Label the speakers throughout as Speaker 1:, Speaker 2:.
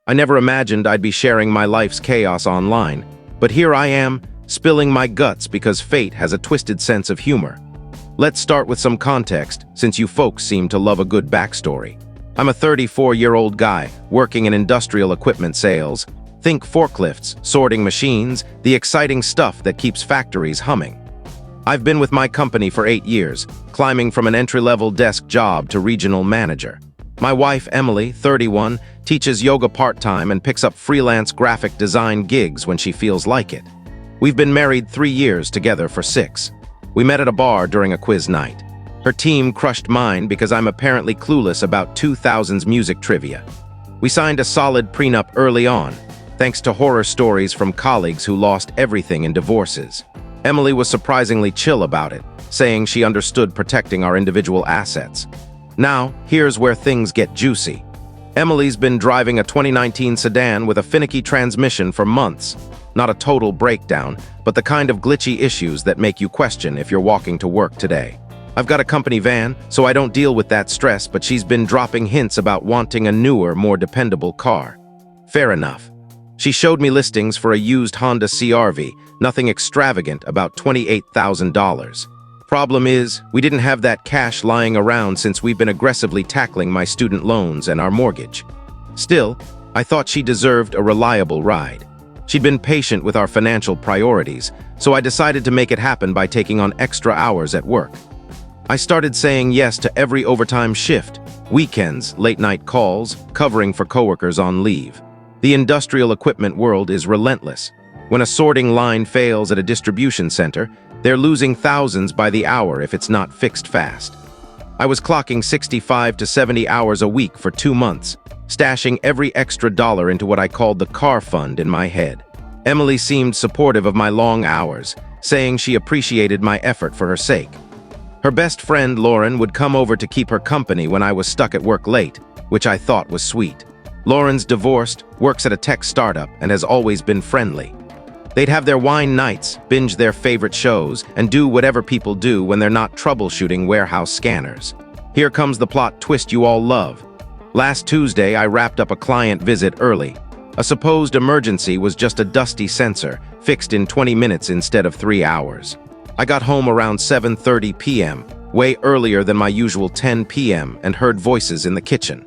Speaker 1: I never imagined I'd be sharing my life's chaos online, but here I am, spilling my guts because fate has a twisted sense of humor. Let's start with some context, since you folks seem to love a good backstory. I'm a 34-year-old guy working in industrial equipment sales. Think forklifts, sorting machines, the exciting stuff that keeps factories humming. I've been with my company for 8 years, climbing from an entry-level desk job to regional manager. My wife, Emily, 31, teaches yoga part-time and picks up freelance graphic design gigs when she feels like it. We've been married 3 years, together for 6. We met at a bar during a quiz night. Her team crushed mine because I'm apparently clueless about 2000s music trivia. We signed a solid prenup early on, thanks to horror stories from colleagues who lost everything in divorces. Emily was surprisingly chill about it, saying she understood protecting our individual assets. Now, here's where things get juicy. Emily's been driving a 2019 sedan with a finicky transmission for months. Not a total breakdown, but the kind of glitchy issues that make you question if you're walking to work today. I've got a company van, so I don't deal with that stress, but she's been dropping hints about wanting a newer, more dependable car. Fair enough. She showed me listings for a used Honda CR-V, nothing extravagant, about $28,000. Problem is, we didn't have that cash lying around since we've been aggressively tackling my student loans and our mortgage. Still, I thought she deserved a reliable ride. She'd been patient with our financial priorities, so I decided to make it happen by taking on extra hours at work. I started saying yes to every overtime shift, weekends, late-night calls, covering for coworkers on leave. The industrial equipment world is relentless. When a sorting line fails at a distribution center, they're losing thousands by the hour if it's not fixed fast. I was clocking 65 to 70 hours a week for 2 months, stashing every extra dollar into what I called the car fund in my head. Emily seemed supportive of my long hours, saying she appreciated my effort for her sake. Her best friend, Lauren, would come over to keep her company when I was stuck at work late, which I thought was sweet. Lauren's divorced, works at a tech startup, and has always been friendly. They'd have their wine nights, binge their favorite shows, and do whatever people do when they're not troubleshooting warehouse scanners. Here comes the plot twist you all love. Last Tuesday, I wrapped up a client visit early. A supposed emergency was just a dusty sensor, fixed in 20 minutes instead of 3 hours. I got home around 7:30 p.m., way earlier than my usual 10 p.m., and heard voices in the kitchen.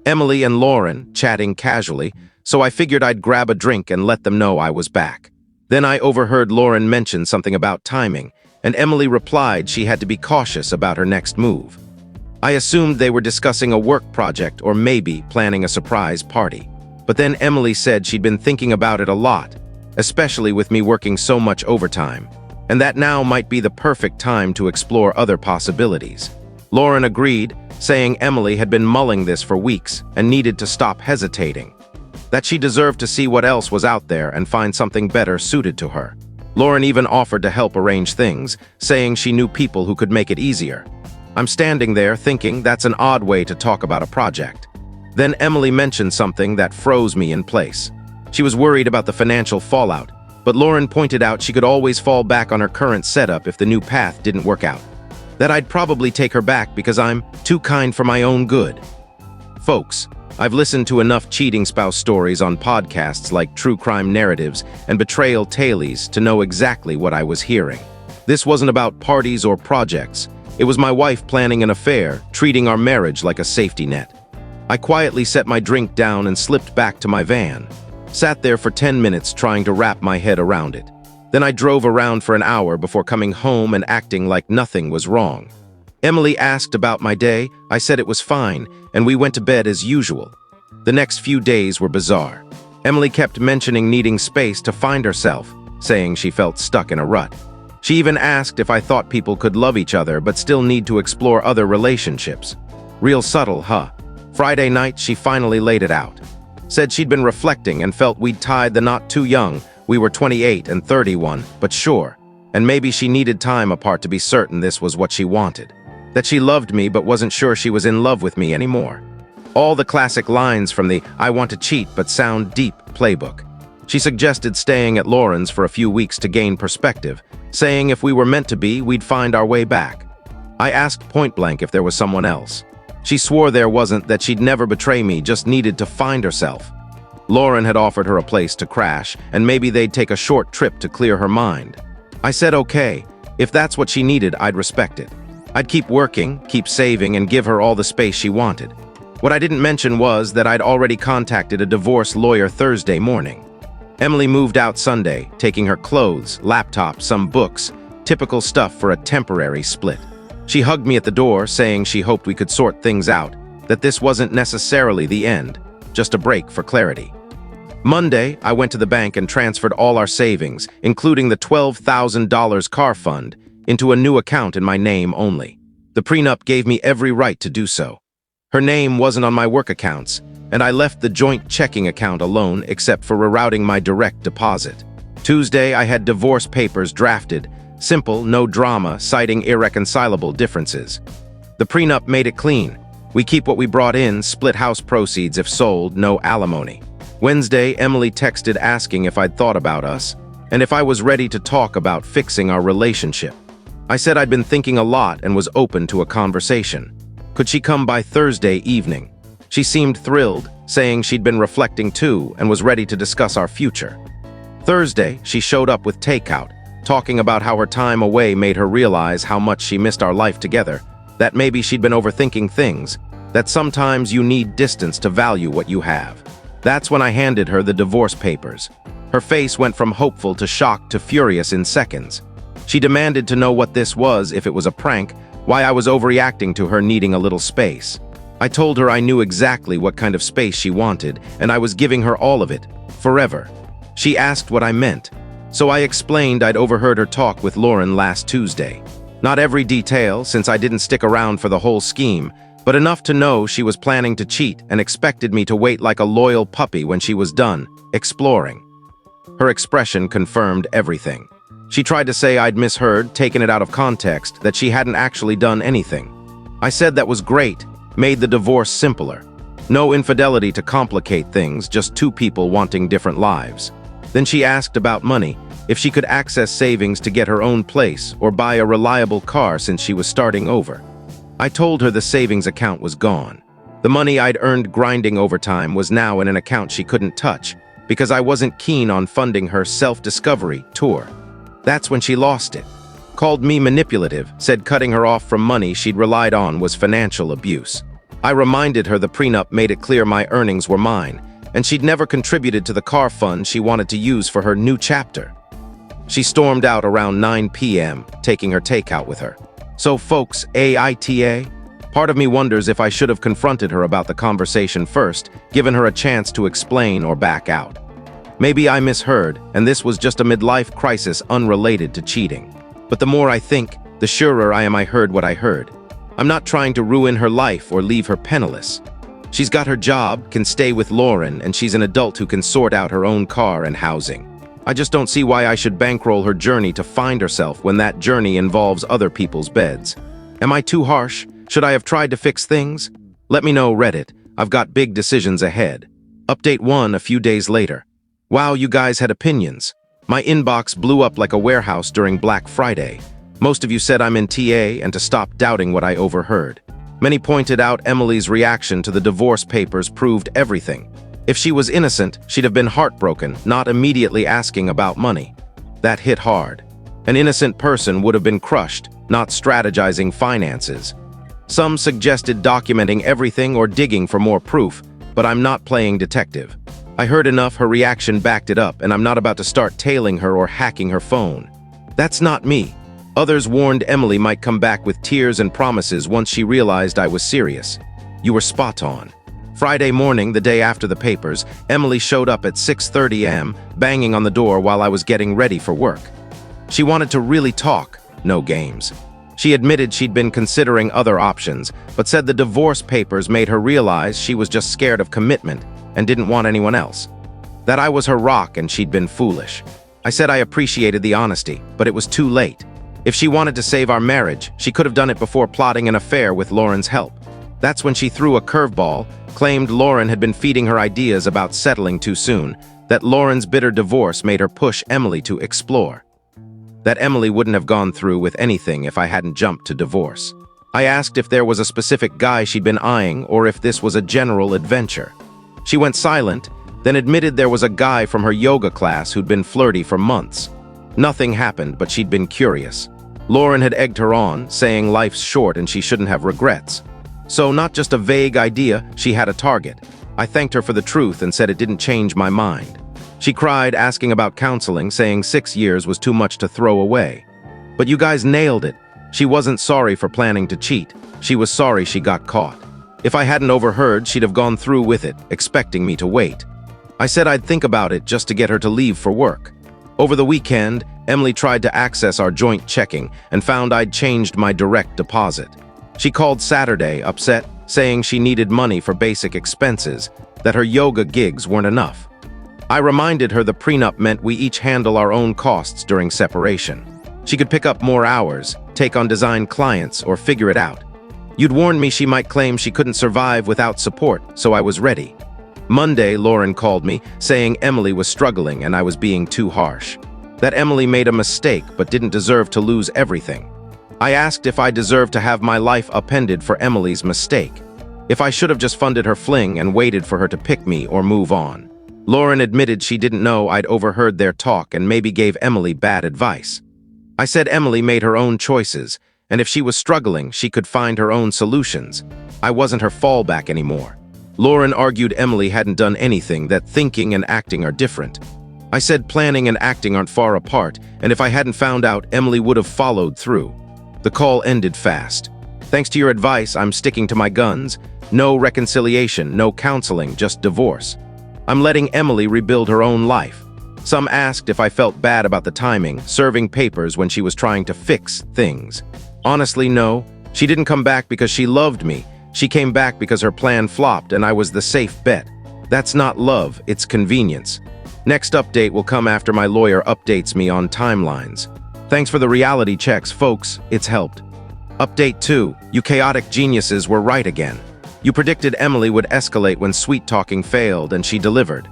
Speaker 1: Emily and Lauren chatting casually, so I figured I'd grab a drink and let them know I was back. Then I overheard Lauren mention something about timing, and Emily replied she had to be cautious about her next move. I assumed they were discussing a work project or maybe planning a surprise party. But then Emily said she'd been thinking about it a lot, especially with me working so much overtime, and that now might be the perfect time to explore other possibilities. Lauren agreed, saying Emily had been mulling this for weeks and needed to stop hesitating, that she deserved to see what else was out there and find something better suited to her. Lauren even offered to help arrange things, saying she knew people who could make it easier. I'm standing there thinking that's an odd way to talk about a project. Then Emily mentioned something that froze me in place. She was worried about the financial fallout, but Lauren pointed out she could always fall back on her current setup if the new path didn't work out. That I'd probably take her back because I'm too kind for my own good. Folks, I've listened to enough cheating spouse stories on podcasts like True Crime Narratives and Betrayal Tales to know exactly what I was hearing. This wasn't about parties or projects. It was my wife planning an affair, treating our marriage like a safety net. I quietly set my drink down and slipped back to my van. Sat there for 10 minutes trying to wrap my head around it. Then I drove around for an hour before coming home and acting like nothing was wrong. Emily asked about my day, I said it was fine, and we went to bed as usual. The next few days were bizarre. Emily kept mentioning needing space to find herself, saying she felt stuck in a rut. She even asked if I thought people could love each other but still need to explore other relationships. Real subtle, huh? Friday night, she finally laid it out. Said she'd been reflecting and felt we'd tied the knot too young. We were 28 and 31, but sure. And maybe she needed time apart to be certain this was what she wanted. That she loved me but wasn't sure she was in love with me anymore. All the classic lines from the I want to cheat but sound deep playbook. She suggested staying at Lauren's for a few weeks to gain perspective, saying if we were meant to be, we'd find our way back. I asked point blank if there was someone else. She swore there wasn't, that she'd never betray me, just needed to find herself. Lauren had offered her a place to crash, and maybe they'd take a short trip to clear her mind. I said okay. If that's what she needed, I'd respect it. I'd keep working, keep saving, and give her all the space she wanted. What I didn't mention was that I'd already contacted a divorce lawyer Thursday morning. Emily moved out Sunday, taking her clothes, laptop, some books, typical stuff for a temporary split. She hugged me at the door, saying she hoped we could sort things out, that this wasn't necessarily the end, just a break for clarity. Monday, I went to the bank and transferred all our savings, including the $12,000 car fund, into a new account in my name only. The prenup gave me every right to do so. Her name wasn't on my work accounts, and I left the joint checking account alone except for rerouting my direct deposit. Tuesday, I had divorce papers drafted, simple, no drama, citing irreconcilable differences. The prenup made it clean. We keep what we brought in, split house proceeds if sold, no alimony. Wednesday, Emily texted asking if I'd thought about us, and if I was ready to talk about fixing our relationship. I said I'd been thinking a lot and was open to a conversation. Could she come by Thursday evening? She seemed thrilled, saying she'd been reflecting too and was ready to discuss our future. Thursday, she showed up with takeout, talking about how her time away made her realize how much she missed our life together, that maybe she'd been overthinking things, that sometimes you need distance to value what you have. That's when I handed her the divorce papers. Her face went from hopeful to shocked to furious in seconds. She demanded to know what this was, if it was a prank, why I was overreacting to her needing a little space. I told her I knew exactly what kind of space she wanted, and I was giving her all of it, forever. She asked what I meant, so I explained I'd overheard her talk with Lauren last Tuesday. Not every detail, since I didn't stick around for the whole scheme, but enough to know she was planning to cheat and expected me to wait like a loyal puppy when she was done, exploring. Her expression confirmed everything. She tried to say I'd misheard, taken it out of context, that she hadn't actually done anything. I said that was great, made the divorce simpler. No infidelity to complicate things, just two people wanting different lives. Then she asked about money, if she could access savings to get her own place or buy a reliable car since she was starting over. I told her the savings account was gone. The money I'd earned grinding overtime was now in an account she couldn't touch, because I wasn't keen on funding her self-discovery tour. That's when she lost it. Called me manipulative, said cutting her off from money she'd relied on was financial abuse. I reminded her the prenup made it clear my earnings were mine, and she'd never contributed to the car fund she wanted to use for her new chapter. She stormed out around 9 p.m., taking her takeout with her. So folks, AITA? Part of me wonders if I should have confronted her about the conversation first, given her a chance to explain or back out. Maybe I misheard, and this was just a midlife crisis unrelated to cheating. But the more I think, the surer I am I heard what I heard. I'm not trying to ruin her life or leave her penniless. She's got her job, can stay with Lauren, and she's an adult who can sort out her own car and housing. I just don't see why I should bankroll her journey to find herself when that journey involves other people's beds. Am I too harsh? Should I have tried to fix things? Let me know, Reddit. I've got big decisions ahead. Update 1 a few days later. Wow, you guys had opinions. My inbox blew up like a warehouse during Black Friday. Most of you said I'm in TA and to stop doubting what I overheard. Many pointed out Emily's reaction to the divorce papers proved everything. If she was innocent, she'd have been heartbroken, not immediately asking about money. That hit hard. An innocent person would have been crushed, not strategizing finances. Some suggested documenting everything or digging for more proof, but I'm not playing detective. I heard enough, her reaction backed it up, and I'm not about to start tailing her or hacking her phone. That's not me. Others warned Emily might come back with tears and promises once she realized I was serious. You were spot on. Friday morning, the day after the papers, Emily showed up at 6:30 a.m., banging on the door while I was getting ready for work. She wanted to really talk, no games. She admitted she'd been considering other options, but said the divorce papers made her realize she was just scared of commitment and didn't want anyone else. That I was her rock and she'd been foolish. I said I appreciated the honesty, but it was too late. If she wanted to save our marriage, she could have done it before plotting an affair with Lauren's help. That's when she threw a curveball, claimed Lauren had been feeding her ideas about settling too soon, that Lauren's bitter divorce made her push Emily to explore. That Emily wouldn't have gone through with anything if I hadn't jumped to divorce. I asked if there was a specific guy she'd been eyeing or if this was a general adventure. She went silent, then admitted there was a guy from her yoga class who'd been flirty for months. Nothing happened, but she'd been curious. Lauren had egged her on, saying life's short and she shouldn't have regrets. So not just a vague idea, she had a target. I thanked her for the truth and said it didn't change my mind. She cried, asking about counseling, saying 6 years was too much to throw away. But you guys nailed it. She wasn't sorry for planning to cheat. She was sorry she got caught. If I hadn't overheard, she'd have gone through with it, expecting me to wait. I said I'd think about it just to get her to leave for work. Over the weekend, Emily tried to access our joint checking and found I'd changed my direct deposit. She called Saturday, upset, saying she needed money for basic expenses, that her yoga gigs weren't enough. I reminded her the prenup meant we each handle our own costs during separation. She could pick up more hours, take on design clients, or figure it out. You'd warned me she might claim she couldn't survive without support, so I was ready. Monday, Lauren called me, saying Emily was struggling and I was being too harsh. That Emily made a mistake but didn't deserve to lose everything. I asked if I deserved to have my life upended for Emily's mistake. If I should have just funded her fling and waited for her to pick me or move on. Lauren admitted she didn't know I'd overheard their talk and maybe gave Emily bad advice. I said Emily made her own choices, and if she was struggling, she could find her own solutions. I wasn't her fallback anymore. Lauren argued Emily hadn't done anything, that thinking and acting are different. I said planning and acting aren't far apart, and if I hadn't found out, Emily would have followed through. The call ended fast. Thanks to your advice, I'm sticking to my guns. No reconciliation, no counseling, just divorce. I'm letting Emily rebuild her own life. Some asked if I felt bad about the timing, serving papers when she was trying to fix things. Honestly, no. She didn't come back because she loved me. She came back because her plan flopped and I was the safe bet. That's not love, it's convenience. Next update will come after my lawyer updates me on timelines. Thanks for the reality checks, folks. It's helped. Update 2. You chaotic geniuses were right again. You predicted Emily would escalate when sweet-talking failed, and she delivered.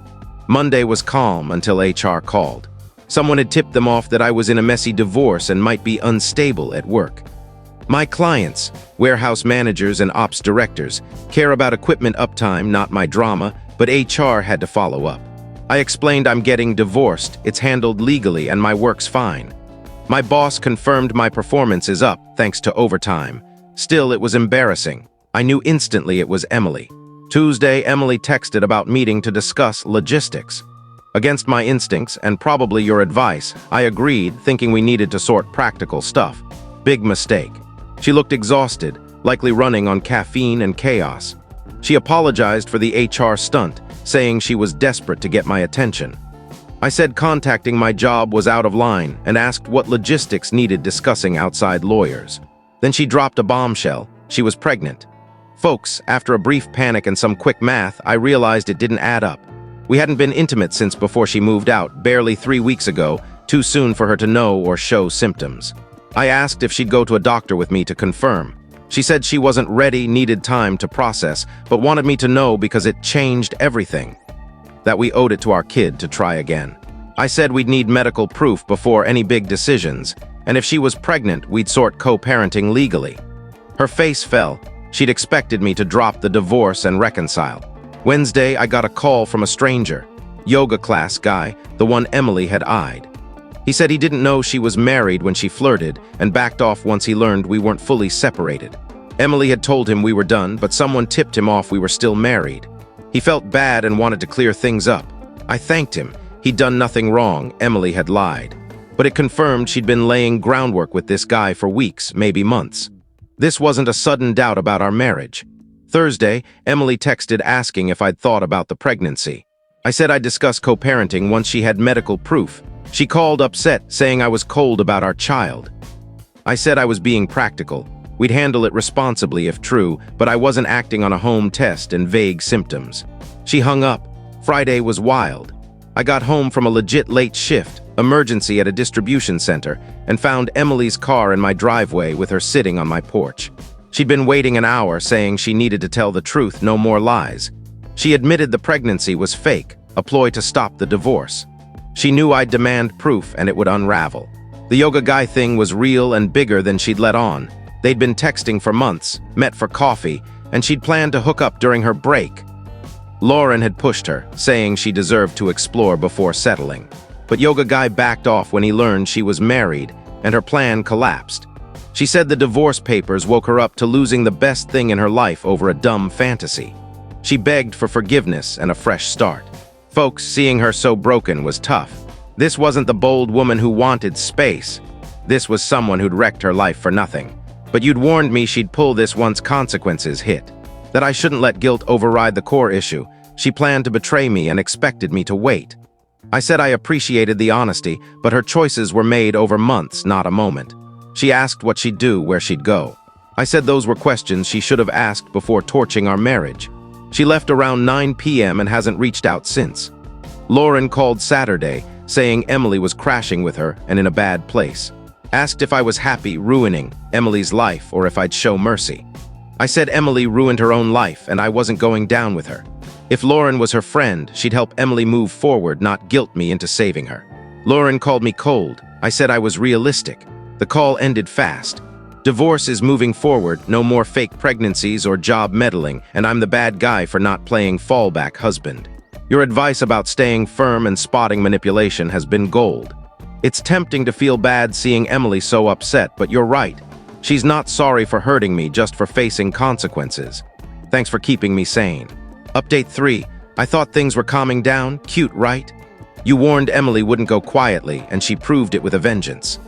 Speaker 1: Monday was calm until HR called. Someone had tipped them off that I was in a messy divorce and might be unstable at work. My clients, warehouse managers and ops directors, care about equipment uptime, not my drama, but HR had to follow up. I explained I'm getting divorced, it's handled legally, and my work's fine. My boss confirmed my performance is up, thanks to overtime. Still, it was embarrassing. I knew instantly it was Emily. Tuesday, Emily texted about meeting to discuss logistics. Against my instincts, and probably your advice, I agreed, thinking we needed to sort practical stuff. Big mistake. She looked exhausted, likely running on caffeine and chaos. She apologized for the HR stunt, saying she was desperate to get my attention. I said contacting my job was out of line and asked what logistics needed discussing outside lawyers. Then she dropped a bombshell. She was pregnant. Folks, after a brief panic and some quick math, I realized it didn't add up. We hadn't been intimate since before she moved out, barely 3 weeks ago, too soon for her to know or show symptoms. I asked if she'd go to a doctor with me to confirm. She said she wasn't ready, needed time to process, but wanted me to know because it changed everything. That we owed it to our kid to try again. I said we'd need medical proof before any big decisions, and if she was pregnant, we'd sort co-parenting legally. Her face fell. She'd expected me to drop the divorce and reconcile. Wednesday, I got a call from a stranger, yoga class guy, the one Emily had eyed. He said he didn't know she was married when she flirted and backed off once he learned we weren't fully separated. Emily had told him we were done, but someone tipped him off we were still married. He felt bad and wanted to clear things up. I thanked him. He'd done nothing wrong. Emily had lied. But it confirmed she'd been laying groundwork with this guy for weeks, maybe months. This wasn't a sudden doubt about our marriage. Thursday, Emily texted asking if I'd thought about the pregnancy. I said I'd discuss co-parenting once she had medical proof. She called upset, saying I was cold about our child. I said I was being practical. We'd handle it responsibly if true, but I wasn't acting on a home test and vague symptoms. She hung up. Friday was wild. I got home from a legit late shift, emergency at a distribution center, and found Emily's car in my driveway with her sitting on my porch. She'd been waiting an hour, saying she needed to tell the truth, no more lies. She admitted the pregnancy was fake, a ploy to stop the divorce. She knew I'd demand proof and it would unravel. The yoga guy thing was real and bigger than she'd let on. They'd been texting for months, met for coffee, and she'd planned to hook up during her break. Lauren had pushed her, saying she deserved to explore before settling. But Yoga Guy backed off when he learned she was married, and her plan collapsed. She said the divorce papers woke her up to losing the best thing in her life over a dumb fantasy. She begged for forgiveness and a fresh start. Folks, seeing her so broken was tough. This wasn't the bold woman who wanted space. This was someone who'd wrecked her life for nothing. But you'd warned me she'd pull this once consequences hit. That I shouldn't let guilt override the core issue. She planned to betray me and expected me to wait. I said I appreciated the honesty, but her choices were made over months, not a moment. She asked what she'd do, where she'd go. I said those were questions she should have asked before torching our marriage. She left around 9 p.m. and hasn't reached out since. Lauren called Saturday, saying Emily was crashing with her and in a bad place. Asked if I was happy ruining Emily's life or if I'd show mercy. I said Emily ruined her own life and I wasn't going down with her. If Lauren was her friend, she'd help Emily move forward, not guilt me into saving her. Lauren called me cold. I said I was realistic. The call ended fast. Divorce is moving forward, no more fake pregnancies or job meddling, and I'm the bad guy for not playing fallback husband. Your advice about staying firm and spotting manipulation has been gold. It's tempting to feel bad seeing Emily so upset, but you're right. She's not sorry for hurting me, just for facing consequences. Thanks for keeping me sane. Update 3. I thought things were calming down. Cute, right? You warned Emily wouldn't go quietly, and she proved it with a vengeance.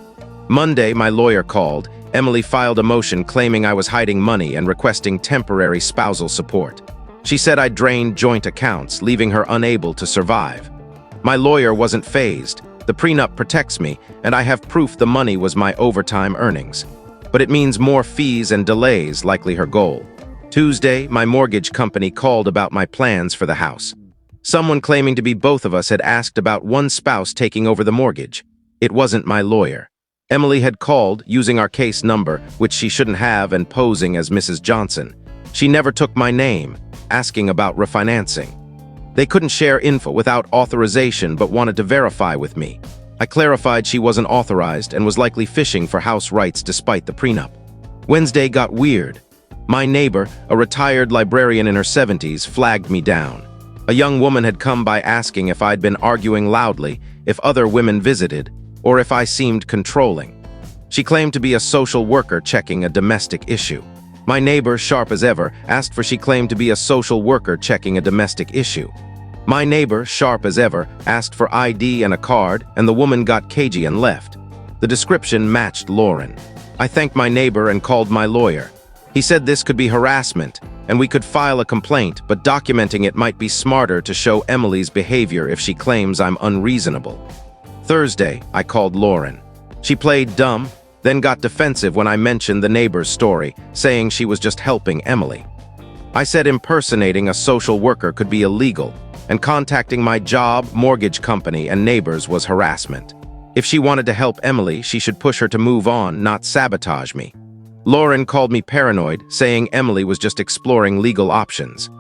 Speaker 1: Monday, my lawyer called. Emily filed a motion claiming I was hiding money and requesting temporary spousal support. She said I drained joint accounts, leaving her unable to survive. My lawyer wasn't fazed. The prenup protects me, and I have proof the money was my overtime earnings. But it means more fees and delays, likely her goal. Tuesday, my mortgage company called about my plans for the house. Someone claiming to be both of us had asked about one spouse taking over the mortgage. It wasn't my lawyer. Emily had called, using our case number, which she shouldn't have, and posing as Mrs. Johnson. She never took my name, asking about refinancing. They couldn't share info without authorization but wanted to verify with me. I clarified she wasn't authorized and was likely fishing for house rights despite the prenup. Wednesday got weird. My neighbor, a retired librarian in her 70s, flagged me down. A young woman had come by asking if I'd been arguing loudly, if other women visited, or if I seemed controlling. She claimed to be a social worker checking a domestic issue. My neighbor, sharp as ever, asked for she claimed to be a social worker checking a domestic issue. My neighbor, sharp as ever, asked for ID and a card, and the woman got cagey and left. The description matched Lauren. I thanked my neighbor and called my lawyer. He said this could be harassment, and we could file a complaint, but documenting it might be smarter to show Emily's behavior if she claims I'm unreasonable. Thursday, I called Lauren. She played dumb, then got defensive when I mentioned the neighbor's story, saying she was just helping Emily. I said impersonating a social worker could be illegal, and contacting my job, mortgage company, and neighbors was harassment. If she wanted to help Emily, she should push her to move on, not sabotage me. Lauren called me paranoid, saying Emily was just exploring legal options.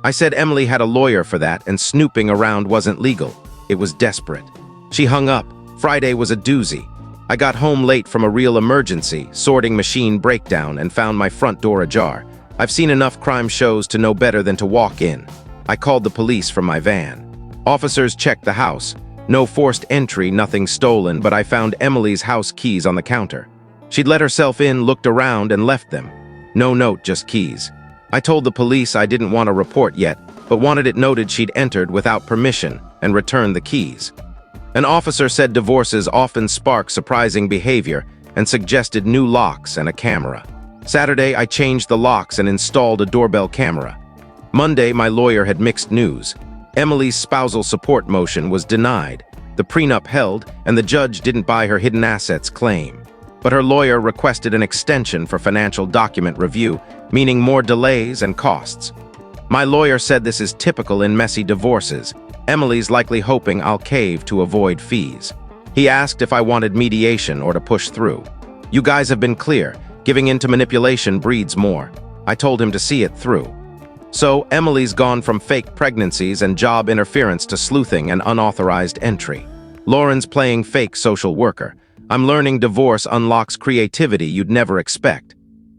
Speaker 1: I said Emily had a lawyer for that, and snooping around wasn't legal. It was desperate. She hung up. Friday was a doozy. I got home late from a real emergency, sorting machine breakdown, and found my front door ajar. I've seen enough crime shows to know better than to walk in. I called the police from my van. Officers checked the house. No forced entry, nothing stolen, but I found Emily's house keys on the counter. She'd let herself in, looked around, and left them. No note, just keys. I told the police I didn't want a report yet, but wanted it noted she'd entered without permission and returned the keys. An officer said divorces often spark surprising behavior and suggested new locks and a camera. Saturday, I changed the locks and installed a doorbell camera. Monday, my lawyer had mixed news. Emily's spousal support motion was denied. The prenup held, and the judge didn't buy her hidden assets claim. But her lawyer requested an extension for financial document review, meaning more delays and costs. My lawyer said this is typical in messy divorces. Emily's likely hoping I'll cave to avoid fees. He asked if I wanted mediation or to push through. You guys have been clear. Giving in to manipulation breeds more. I told him to see it through. So, Emily's gone from fake pregnancies and job interference to sleuthing and unauthorized entry. Lauren's playing fake social worker. I'm learning divorce unlocks creativity you'd never expect.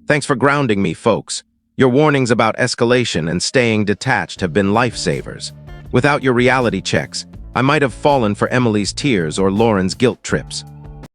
Speaker 1: Thanks for grounding me, folks. Your warnings about escalation and staying detached have been lifesavers. Without your reality checks, I might have fallen for Emily's tears or Lauren's guilt trips.